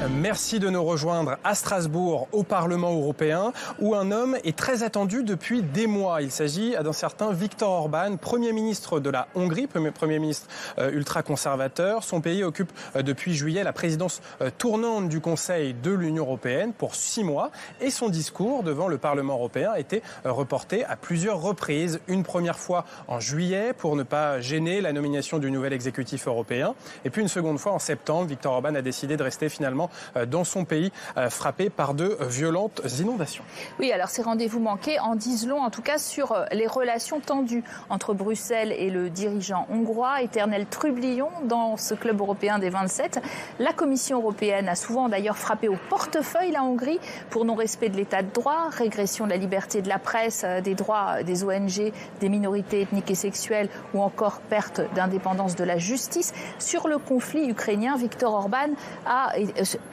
Merci de nous rejoindre à Strasbourg, au Parlement européen, où un homme est très attendu depuis des mois. Il s'agit d'un certain Viktor Orban, Premier ministre de la Hongrie, Premier ministre ultra-conservateur. Son pays occupe depuis juillet la présidence tournante du Conseil de l'Union européenne pour 6 mois. Et son discours devant le Parlement européen a été reporté à plusieurs reprises. Une première fois en juillet pour ne pas gêner la nomination du nouvel exécutif européen. Et puis une seconde fois en septembre, Viktor Orban a décidé de rester finalement dans son pays frappé par de violentes inondations. Oui, alors ces rendez-vous manqués en disent long, en tout cas sur les relations tendues entre Bruxelles et le dirigeant hongrois, éternel trublion dans ce club européen des 27. La Commission européenne a souvent d'ailleurs frappé au portefeuille la Hongrie pour non-respect de l'état de droit, régression de la liberté de la presse, des droits des ONG, des minorités ethniques et sexuelles ou encore perte d'indépendance de la justice. Sur le conflit ukrainien, Viktor Orban a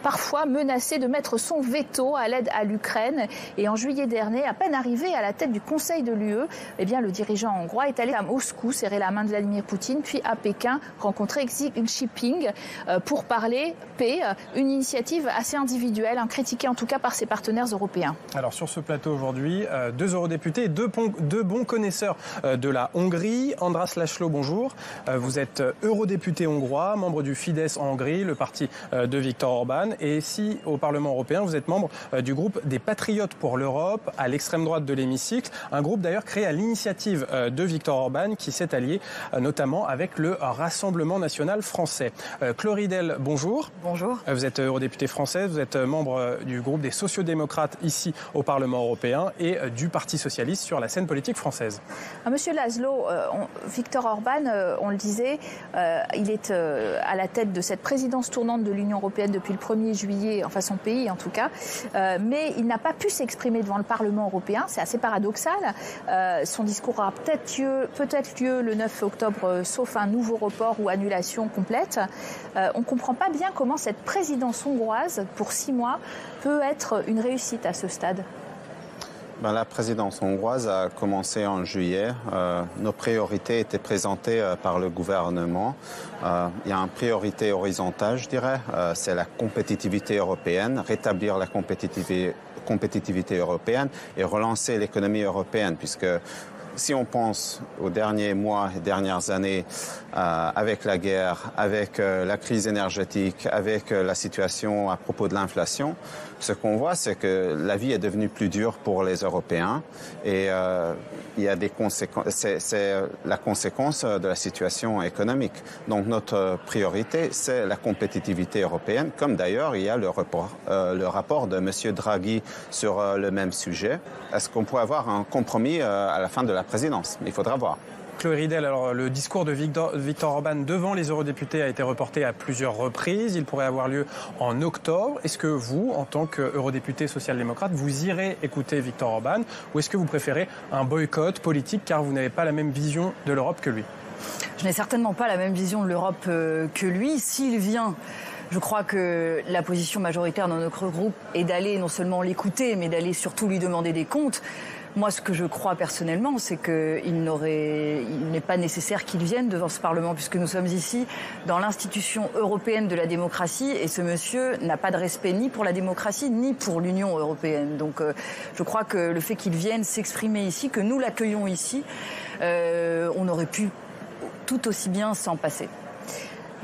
parfois menacé de mettre son veto à l'aide à l'Ukraine. Et en juillet dernier, à peine arrivé à la tête du Conseil de l'UE, eh bien, le dirigeant hongrois est allé à Moscou serrer la main de Vladimir Poutine, puis à Pékin rencontrer Xi Jinping pour parler paix, une initiative assez individuelle, critiquée en tout cas par ses partenaires européens. Alors sur ce plateau aujourd'hui, 2 eurodéputés et deux bons connaisseurs de la Hongrie. András László, bonjour. Vous êtes eurodéputé hongrois, membre du Fidesz en Hongrie, le parti de Viktor Orban. Et ici, au Parlement européen, vous êtes membre du groupe des Patriotes pour l'Europe, à l'extrême droite de l'hémicycle. Un groupe d'ailleurs créé à l'initiative de Viktor Orban qui s'est allié notamment avec le Rassemblement national français. Chloé Ridel, bonjour. Bonjour. Vous êtes eurodéputée française, vous êtes membre du groupe des sociodémocrates ici au Parlement européen et du Parti socialiste sur la scène politique française. Monsieur László, Viktor Orban, on le disait, il est à la tête de cette présidence tournante de l'Union européenne depuis le 1er juillet, enfin son pays en tout cas, mais il n'a pas pu s'exprimer devant le Parlement européen, c'est assez paradoxal. Son discours aura peut-être lieu le 9 octobre, sauf un nouveau report ou annulation complète. On ne comprend pas bien comment cette présidence hongroise, pour 6 mois, peut être une réussite à ce stade. La présidence hongroise a commencé en juillet. Nos priorités étaient présentées par le gouvernement. Il y a une priorité horizontale, je dirais, c'est la compétitivité européenne, rétablir la compétitivité européenne et relancer l'économie européenne, puisque si on pense aux derniers mois et dernières années, avec la guerre, avec la crise énergétique, avec la situation à propos de l'inflation, ce qu'on voit, c'est que la vie est devenue plus dure pour les Européens et il y a des conséquences. C'est la conséquence de la situation économique. Donc notre priorité, c'est la compétitivité européenne, comme d'ailleurs il y a le rapport de M. Draghi sur le même sujet. Est-ce qu'on pourrait avoir un compromis à la fin de la présidence? Il faudra voir. Chloé Ridel, alors le discours de Viktor Orban devant les eurodéputés a été reporté à plusieurs reprises. Il pourrait avoir lieu en octobre. Est-ce que vous, en tant qu'eurodéputé social-démocrate, vous irez écouter Viktor Orban ou est-ce que vous préférez un boycott politique car vous n'avez pas la même vision de l'Europe que lui? Je n'ai certainement pas la même vision de l'Europe que lui. S'il vient... Je crois que la position majoritaire dans notre groupe est d'aller non seulement l'écouter, mais d'aller surtout lui demander des comptes. Moi, ce que je crois personnellement, c'est qu'il n'est pas nécessaire qu'il vienne devant ce Parlement, puisque nous sommes ici dans l'institution européenne de la démocratie, et ce monsieur n'a pas de respect ni pour la démocratie, ni pour l'Union européenne. Donc je crois que le fait qu'il vienne s'exprimer ici, que nous l'accueillons ici, on aurait pu tout aussi bien s'en passer.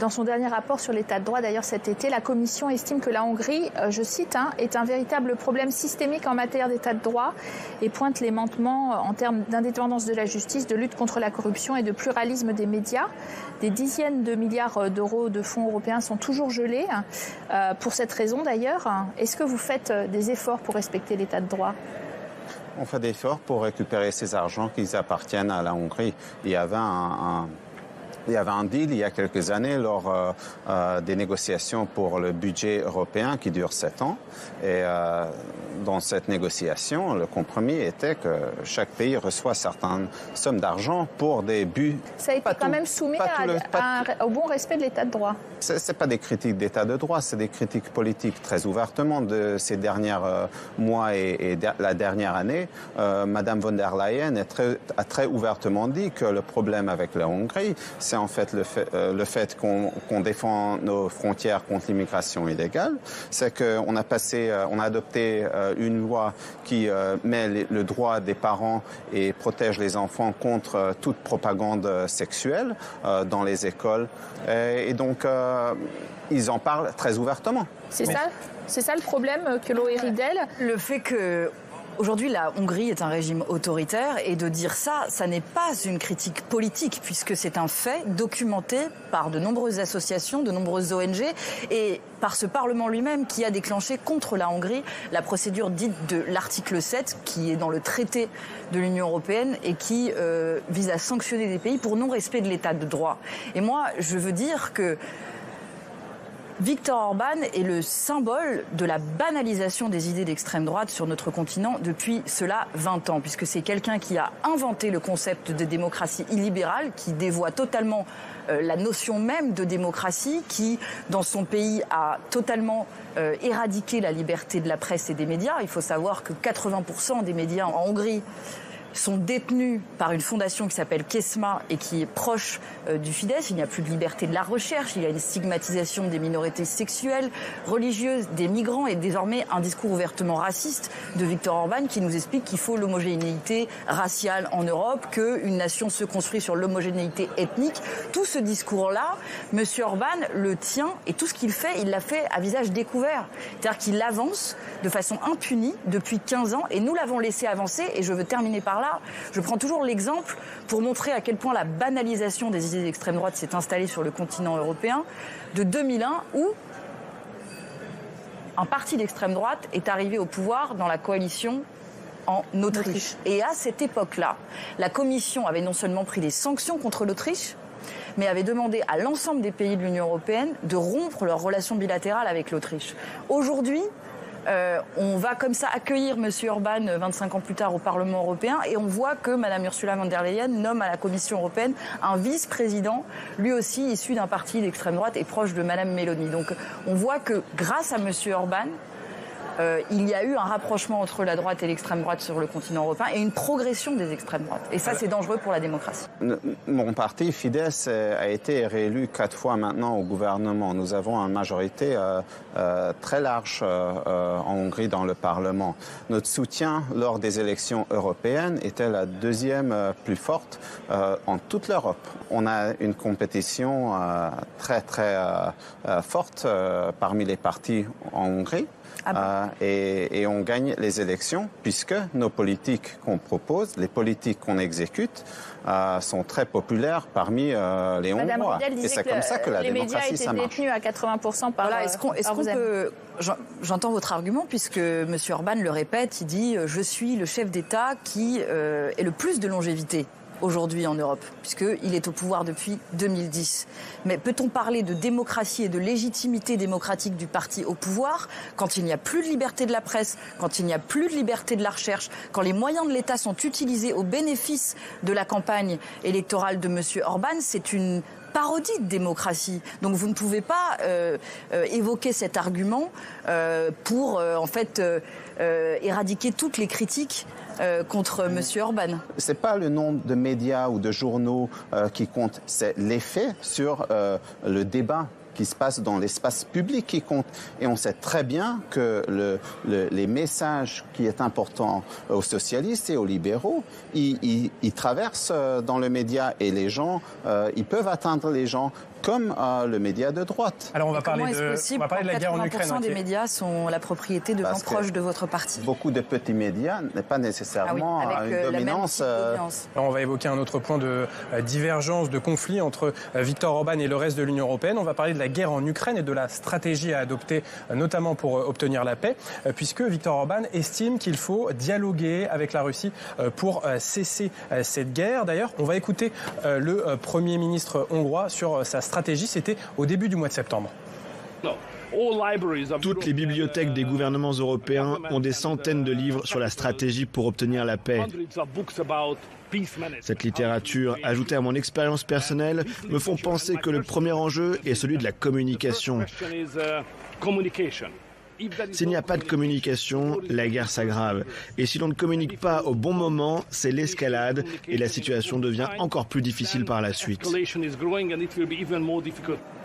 Dans son dernier rapport sur l'état de droit, d'ailleurs cet été, la Commission estime que la Hongrie, je cite, est un véritable problème systémique en matière d'état de droit et pointe les manquements en termes d'indépendance de la justice, de lutte contre la corruption et de pluralisme des médias. Des dizaines de milliards d'euros de fonds européens sont toujours gelés. Pour cette raison d'ailleurs, est-ce que vous faites des efforts pour respecter l'état de droit ? On fait des efforts pour récupérer ces argents qui appartiennent à la Hongrie. Il y avait un deal il y a quelques années lors des négociations pour le budget européen qui dure 7 ans. Et dans cette négociation, le compromis était que chaque pays reçoit certaines sommes d'argent pour des buts. Ça a été quand même soumis au bon respect de l'état de droit. Ce n'est pas des critiques d'état de droit, c'est des critiques politiques très ouvertement de ces derniers mois et la dernière année. Madame von der Leyen a très ouvertement dit que le problème avec la Hongrie, c'est c'est en fait le fait qu'on défend nos frontières contre l'immigration illégale. C'est qu'on a adopté une loi qui met le droit des parents et protège les enfants contre toute propagande sexuelle dans les écoles. Et donc, ils en parlent très ouvertement. C'est ça le problème, Kyolo Eridel. Le fait que aujourd'hui la Hongrie est un régime autoritaire et de dire ça n'est pas une critique politique puisque c'est un fait documenté par de nombreuses associations, de nombreuses ONG et par ce Parlement lui-même qui a déclenché contre la Hongrie la procédure dite de l'article 7 qui est dans le traité de l'Union européenne et qui vise à sanctionner des pays pour non-respect de l'état de droit. Et moi, je veux dire que Viktor Orban est le symbole de la banalisation des idées d'extrême droite sur notre continent depuis cela 20 ans, puisque c'est quelqu'un qui a inventé le concept de démocratie illibérale, qui dévoie totalement la notion même de démocratie, qui, dans son pays, a totalement éradiqué la liberté de la presse et des médias. Il faut savoir que 80% des médias en Hongrie sont détenus par une fondation qui s'appelle Kesma et qui est proche du Fidesz. Il n'y a plus de liberté de la recherche, il y a une stigmatisation des minorités sexuelles, religieuses, des migrants et désormais un discours ouvertement raciste de Viktor Orban qui nous explique qu'il faut l'homogénéité raciale en Europe, qu'une nation se construit sur l'homogénéité ethnique. Tout ce discours-là, M. Orban le tient et tout ce qu'il fait, il l'a fait à visage découvert. C'est-à-dire qu'il avance de façon impunie depuis 15 ans et nous l'avons laissé avancer et je veux terminer par là. Je prends toujours l'exemple pour montrer à quel point la banalisation des idées d'extrême droite s'est installée sur le continent européen de 2001 où un parti d'extrême droite est arrivé au pouvoir dans la coalition en Autriche. Et à cette époque-là, la Commission avait non seulement pris des sanctions contre l'Autriche, mais avait demandé à l'ensemble des pays de l'Union européenne de rompre leurs relations bilatérales avec l'Autriche. Aujourd'hui, on va comme ça accueillir M. Orban 25 ans plus tard au Parlement européen et on voit que Mme Ursula von der Leyen nomme à la Commission européenne un vice-président, lui aussi issu d'un parti d'extrême droite et proche de Mme Meloni. Donc on voit que grâce à M. Orban, il y a eu un rapprochement entre la droite et l'extrême droite sur le continent européen et une progression des extrêmes droites. Et ça, c'est dangereux pour la démocratie. Mon parti, Fidesz, a été réélu 4 fois maintenant au gouvernement. Nous avons une majorité très large en Hongrie dans le Parlement. Notre soutien lors des élections européennes était la deuxième plus forte en toute l'Europe. On a une compétition très forte parmi les partis en Hongrie. Et on gagne les élections puisque nos politiques qu'on propose, les politiques qu'on exécute, sont très populaires parmi les Hongrois. Et c'est comme ça que la démocratie, ça marche. Les médias étaient détenus à 80% par Est-ce qu'on peut... J'entends votre argument puisque M. Orban le répète, il dit « Je suis le chef d'État qui est le plus de longévité ». Aujourd'hui en Europe, puisqu'il est au pouvoir depuis 2010. Mais peut-on parler de démocratie et de légitimité démocratique du parti au pouvoir quand il n'y a plus de liberté de la presse, quand il n'y a plus de liberté de la recherche, quand les moyens de l'État sont utilisés au bénéfice de la campagne électorale de M. Orban? C'est une parodie de démocratie. Donc vous ne pouvez pas évoquer cet argument pour en fait éradiquer toutes les critiques contre M. Orban. Ce n'est pas le nombre de médias ou de journaux qui compte, c'est l'effet sur le débat qui se passe dans l'espace public qui compte. Et on sait très bien que les messages qui est important aux socialistes et aux libéraux, ils traversent dans le média et les gens, ils peuvent atteindre les gens comme le média de droite. Alors on va parler de la guerre en Ukraine. 80% des médias sont la propriété de gens proches de votre parti. Beaucoup de petits médias n'est pas nécessairement une dominance. Alors on va évoquer un autre point de divergence, de conflit entre Viktor Orban et le reste de l'Union européenne. On va parler de la guerre en Ukraine et de la stratégie à adopter, notamment pour obtenir la paix, puisque Viktor Orban estime qu'il faut dialoguer avec la Russie pour cesser cette guerre. D'ailleurs, on va écouter le Premier ministre hongrois sur sa stratégie. C'était au début du mois de septembre. Toutes les bibliothèques des gouvernements européens ont des centaines de livres sur la stratégie pour obtenir la paix. Cette littérature, ajoutée à mon expérience personnelle, me font penser que le premier enjeu est celui de la communication. S'il n'y a pas de communication, la guerre s'aggrave. Et si l'on ne communique pas au bon moment, c'est l'escalade et la situation devient encore plus difficile par la suite.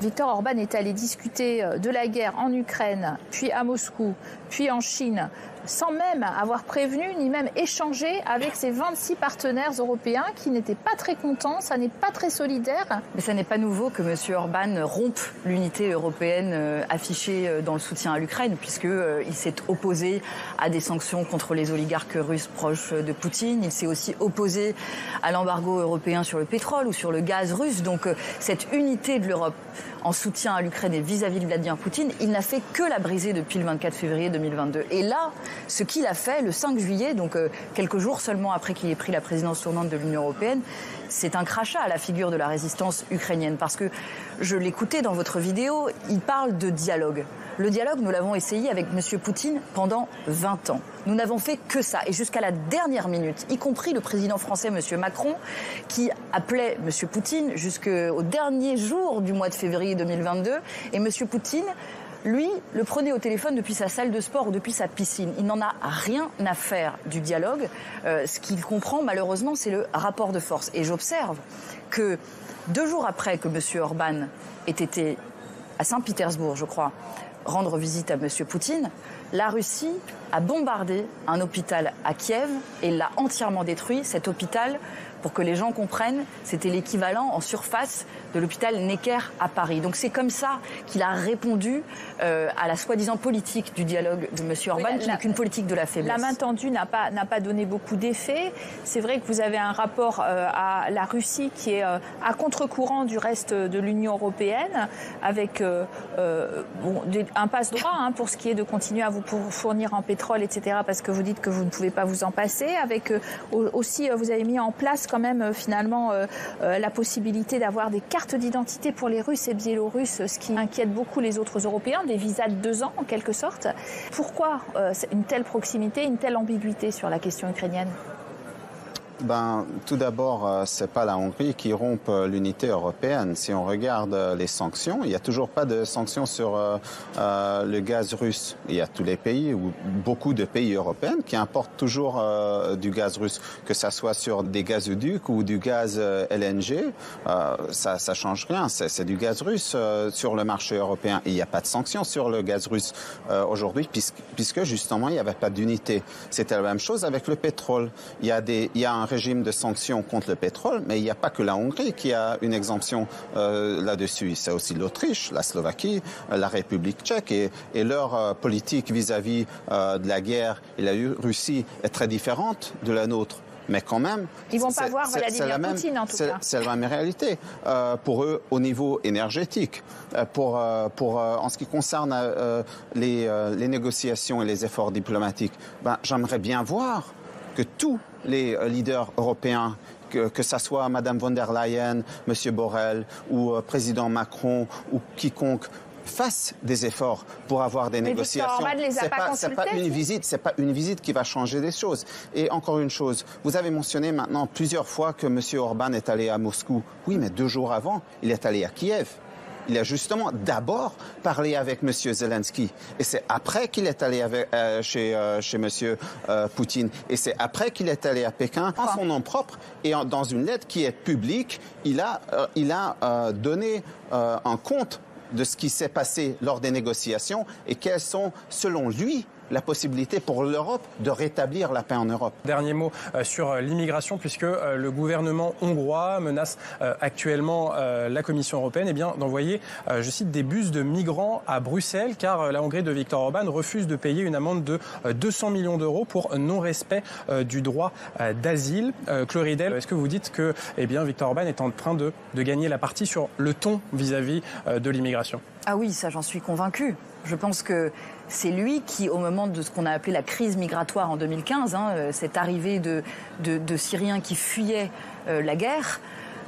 Viktor Orban est allé discuter de la guerre en Ukraine, puis à Moscou, puis en Chine, sans même avoir prévenu ni même échangé avec ses 26 partenaires européens qui n'étaient pas très contents, ça n'est pas très solidaire. Mais ça n'est pas nouveau que M. Orban rompe l'unité européenne affichée dans le soutien à l'Ukraine, puisqu'il s'est opposé à des sanctions contre les oligarques russes proches de Poutine. Il s'est aussi opposé à l'embargo européen sur le pétrole ou sur le gaz russe. Donc cette unité de l'Europe en soutien à l'Ukraine et vis-à-vis de Vladimir Poutine, il n'a fait que la briser depuis le 24 février 2022. Et là, ce qu'il a fait le 5 juillet, donc quelques jours seulement après qu'il ait pris la présidence tournante de l'Union européenne, c'est un crachat à la figure de la résistance ukrainienne. Parce que je l'écoutais dans votre vidéo, il parle de dialogue. Le dialogue, nous l'avons essayé avec M. Poutine pendant 20 ans. Nous n'avons fait que ça. Et jusqu'à la dernière minute, y compris le président français, M. Macron, qui appelait M. Poutine jusqu'au dernier jour du mois de février 2022. Et M. Poutine, lui, le prenait au téléphone depuis sa salle de sport ou depuis sa piscine. Il n'en a rien à faire du dialogue. Ce qu'il comprend, malheureusement, c'est le rapport de force. Et j'observe que 2 jours après que M. Orban ait été à Saint-Pétersbourg, je crois, rendre visite à M. Poutine, la Russie a bombardé un hôpital à Kiev et l'a entièrement détruit. Cet hôpital, pour que les gens comprennent, c'était l'équivalent en surface de l'hôpital Necker à Paris. Donc c'est comme ça qu'il a répondu à la soi-disant politique du dialogue de M. Orban, qui n'est qu'une politique de la faiblesse. La main tendue n'a pas donné beaucoup d'effet. C'est vrai que vous avez un rapport à la Russie qui est à contre-courant du reste de l'Union européenne, avec un passe-droit pour ce qui est de continuer à vous fournir en pétrole, etc., parce que vous dites que vous ne pouvez pas vous en passer. Avec aussi, vous avez mis en place quand même finalement la possibilité d'avoir des cartes d'identité pour les Russes et Biélorusses, ce qui inquiète beaucoup les autres Européens, des visas de 2 ans en quelque sorte. Pourquoi une telle proximité, une telle ambiguïté sur la question ukrainienne ? Tout d'abord, c'est pas la Hongrie qui rompt l'unité européenne. Si on regarde les sanctions, il n'y a toujours pas de sanctions sur le gaz russe. Il y a tous les pays, ou beaucoup de pays européens, qui importent toujours du gaz russe, que ça soit sur des gazoducs ou du gaz LNG. Ça change rien. C'est du gaz russe sur le marché européen. Et il n'y a pas de sanctions sur le gaz russe aujourd'hui, puisque justement il n'y avait pas d'unité. C'était la même chose avec le pétrole. Il y a un régime de sanctions contre le pétrole, mais il n'y a pas que la Hongrie qui a une exemption là-dessus. C'est aussi l'Autriche, la Slovaquie, la République tchèque, et leur politique vis-à-vis de la guerre et la Russie est très différente de la nôtre. Mais quand même, ils vont pas voir Vladimir Poutine en tout cas. C'est la même réalité pour eux au niveau énergétique. En ce qui concerne les négociations et les efforts diplomatiques, j'aimerais bien voir que tous les leaders européens, que ça soit Mme von der Leyen, M. Borrell ou président Macron ou quiconque, fassent des efforts pour avoir des négociations. C'est pas une visite qui va changer des choses. Et encore une chose, vous avez mentionné maintenant plusieurs fois que M. Orban est allé à Moscou. Oui, mais 2 jours avant, il est allé à Kiev. Il a justement d'abord parlé avec M. Zelensky. Et c'est après qu'il est allé chez M. Poutine. Et c'est après qu'il est allé à Pékin en son nom propre. Et dans une lettre qui est publique, il a donné un compte de ce qui s'est passé lors des négociations et quelles sont, selon lui, la possibilité pour l'Europe de rétablir la paix en Europe. Dernier mot sur l'immigration, puisque le gouvernement hongrois menace actuellement la Commission européenne d'envoyer, je cite, des bus de migrants à Bruxelles, car la Hongrie de Viktor Orban refuse de payer une amende de 200 millions d'euros pour non-respect du droit d'asile. Chloridel, est-ce que vous dites que Viktor Orban est en train de gagner la partie sur le ton vis-à-vis de l'immigration ? Ah oui, ça j'en suis convaincue. Je pense que c'est lui qui, au moment de ce qu'on a appelé la crise migratoire en 2015, cette arrivée de Syriens qui fuyaient la guerre,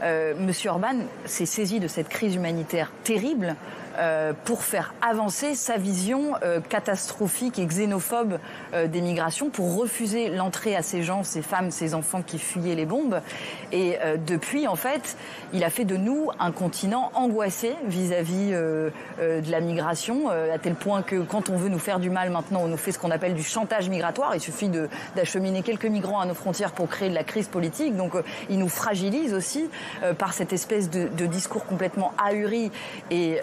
M. Orban s'est saisi de cette crise humanitaire terrible pour faire avancer sa vision catastrophique et xénophobe des migrations, pour refuser l'entrée à ces gens, ces femmes, ces enfants qui fuyaient les bombes. Et depuis, en fait, il a fait de nous un continent angoissé vis-à-vis de la migration, à tel point que quand on veut nous faire du mal maintenant, on nous fait ce qu'on appelle du chantage migratoire. Il suffit d'acheminer quelques migrants à nos frontières pour créer de la crise politique. Donc il nous fragilise aussi par cette espèce de discours complètement ahuri et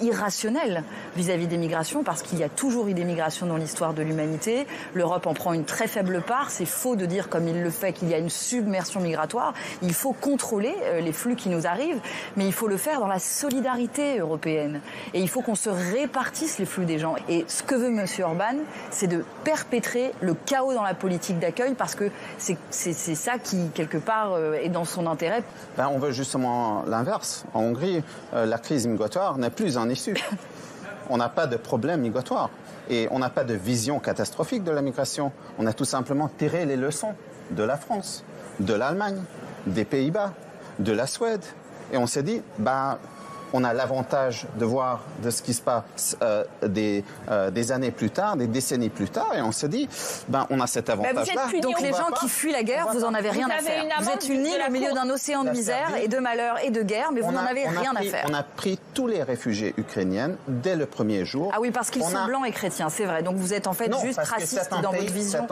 irrationnel vis-à-vis des migrations, parce qu'il y a toujours eu des migrations dans l'histoire de l'humanité. L'Europe en prend une très faible part. C'est faux de dire, comme il le fait, qu'il y a une submersion migratoire. Il faut contrôler les flux qui nous arrivent, mais il faut le faire dans la solidarité européenne. Et il faut qu'on se répartisse les flux des gens. Et ce que veut M. Orban, c'est de perpétrer le chaos dans la politique d'accueil, parce que c'est ça qui, quelque part, est dans son intérêt. On veut justement l'inverse. En Hongrie, la crise migratoire n'est plus un issue. On n'a pas de problème migratoire et on n'a pas de vision catastrophique de la migration. On a tout simplement tiré les leçons de la France, de l'Allemagne, des Pays-Bas, de la Suède. Et on s'est dit, on a l'avantage de voir de ce qui se passe des années plus tard, des décennies plus tard, et on se dit, on a cet avantage-là. Donc les gens qui fuient la guerre, vous en avez rien à faire. Vous êtes une île au milieu d'un océan de misère et de malheur et de guerre, mais vous n'en avez rien à faire. On a pris tous les réfugiés ukrainiens dès le premier jour. Ah oui, parce qu'ils sont blancs et chrétiens, c'est vrai. Donc vous êtes en fait juste raciste dans votre vision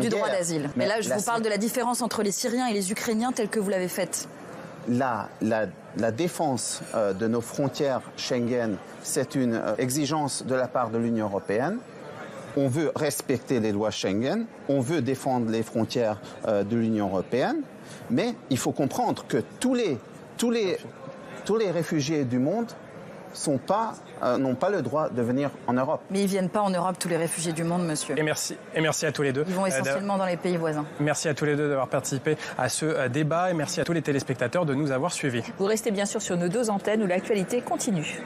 du droit d'asile. Mais là, je vous parle de la différence entre les Syriens et les Ukrainiens telle que vous l'avez faite. La défense de nos frontières Schengen, c'est une exigence de la part de l'Union européenne. On veut respecter les lois Schengen, on veut défendre les frontières de l'Union européenne, mais il faut comprendre que tous les réfugiés du monde n'ont pas le droit de venir en Europe. Mais ils ne viennent pas en Europe, tous les réfugiés du monde, monsieur. Et merci à tous les deux. Ils vont essentiellement dans les pays voisins. Merci à tous les deux d'avoir participé à ce débat et merci à tous les téléspectateurs de nous avoir suivis. Vous restez bien sûr sur nos deux antennes où l'actualité continue.